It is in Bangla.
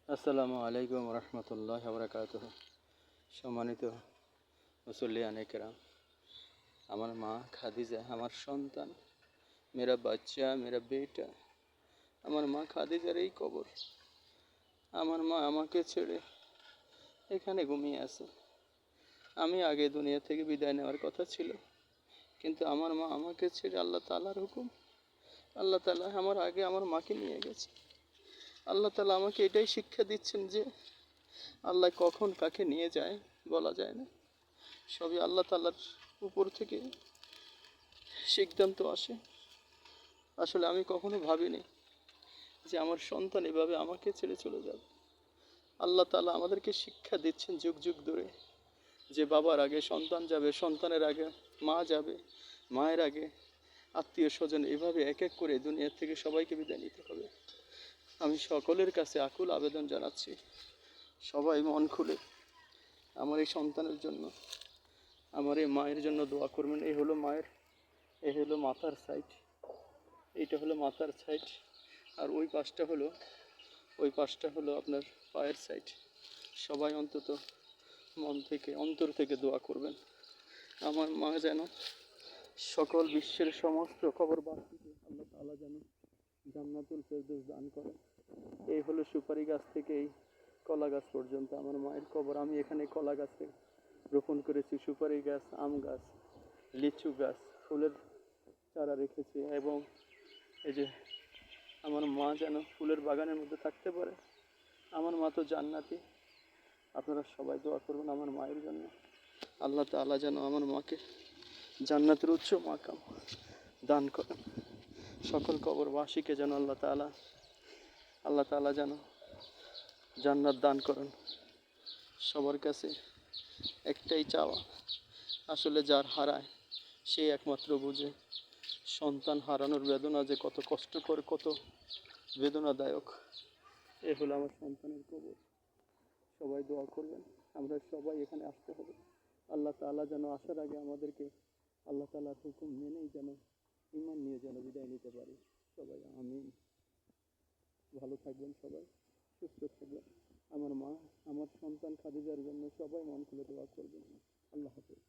আসসালামু আলাইকুম রহমতুল্লাহ বরকাতুহ। সম্মানিত মুসল্লিয়ানে কেরাম, আমার মা খাদিজা আমার সন্তান, মেরা বাচ্চা, মেরা বেটা, আমার মা খাদিজার এই কবর। আমার মা আমাকে ছেড়ে এখানে ঘুমিয়ে আছে। আমি আগে দুনিয়া থেকে বিদায় নেওয়ার কথা ছিল, কিন্তু আমার মা আমাকে ছেড়ে, আল্লাহ তাআলার হুকুম, আল্লাহ তাআলা আমার আগে আমার মাকে নিয়ে গেছে। আল্লাহ তাআলা আমাকে এটাই শিক্ষা দিচ্ছেন যে আল্লাহ কখন কাকে নিয়ে যায় বলা যায় না, সবই আল্লাহ তাআলার উপর থেকে সিদ্ধান্ত আসে। আসলে আমি কখনো ভাবিনি যে আমার সন্তান এভাবে আমাকে ছেড়ে চলে যাবে। আল্লাহ তাআলা আমাদেরকে শিক্ষা দিচ্ছেন যুগ যুগ ধরে যে বাবার আগে সন্তান যাবে, সন্তানের আগে মা যাবে, মায়ের আগে আত্মীয় স্বজন, এভাবে এক এক করে দুনিয়ার থেকে সবাইকে বিদায় নিতে হবে। আমি সকলের কাছে আকুল আবেদন জানাচ্ছি, সবাই মন খুলে আমার এই সন্তানের জন্য, আমার এই মায়ের জন্য দোয়া করবেন। এই হলো মাথার সাইড, এইটা হলো মাথার সাইড, আর ওই পাশটা হলো আপনার পায়ের সাইড। সবাই অন্তত মন থেকে, অন্তর থেকে দোয়া করবেন আমার মা যেন সকল বিশ্বের সমস্ত কবরবাসীকে আল্লাহ তাআলা যেন জান্নাতুল ফেরদৌস দান করেন। এই হলো সুপারি গাছ থেকে এই কলা গাছ পর্যন্ত আমার মায়ের কবর। আমি এখানে কলা গাছে রোপণ করেছি, সুপারি গাছ, আম গাছ, লিচু গাছ, ফুলের চারা রেখেছি, এবং এই যে আমার মা যেন ফুলের বাগানের মধ্যে থাকতে পারে। আমার মা তো জান্নাতি। আপনারা সবাই দোয়া করবেন আমার মায়ের জন্য, আল্লাহ তাআলা যেন আমার মাকে জান্নাতের উচ্চ মাকাম দান করেন। সকল কবরবাসীকে যেন আল্লাহ তাআলা যেন জান্নাত দান করেন। সবার কাছে একটাই চাওয়া, আসলে যার হারায় সে একমাত্র বুঝে সন্তান হারানোর বেদনা যে কত কষ্টকর, কত বেদনাদায়ক। এ হলো আমার সন্তানের কবর। সবাই দোয়া করবেন, আমরা সবাই এখানে আসতে হবে। আল্লাহ তাআলা যেন আসার আগে আমাদেরকে আল্লাহ তাআলার হুকুম মেনেই যেন ঈমান নিয়ে যেন বিদায় নিতে পারি। সবাই আমিন। ভালো থাকবেন, সবাই সুস্থ থাকবেন। আমার মা, আমার সন্তান খাদিজার জন্য সবাই মন খুলে দোয়া করবেন। আল্লাহ হাফেজ।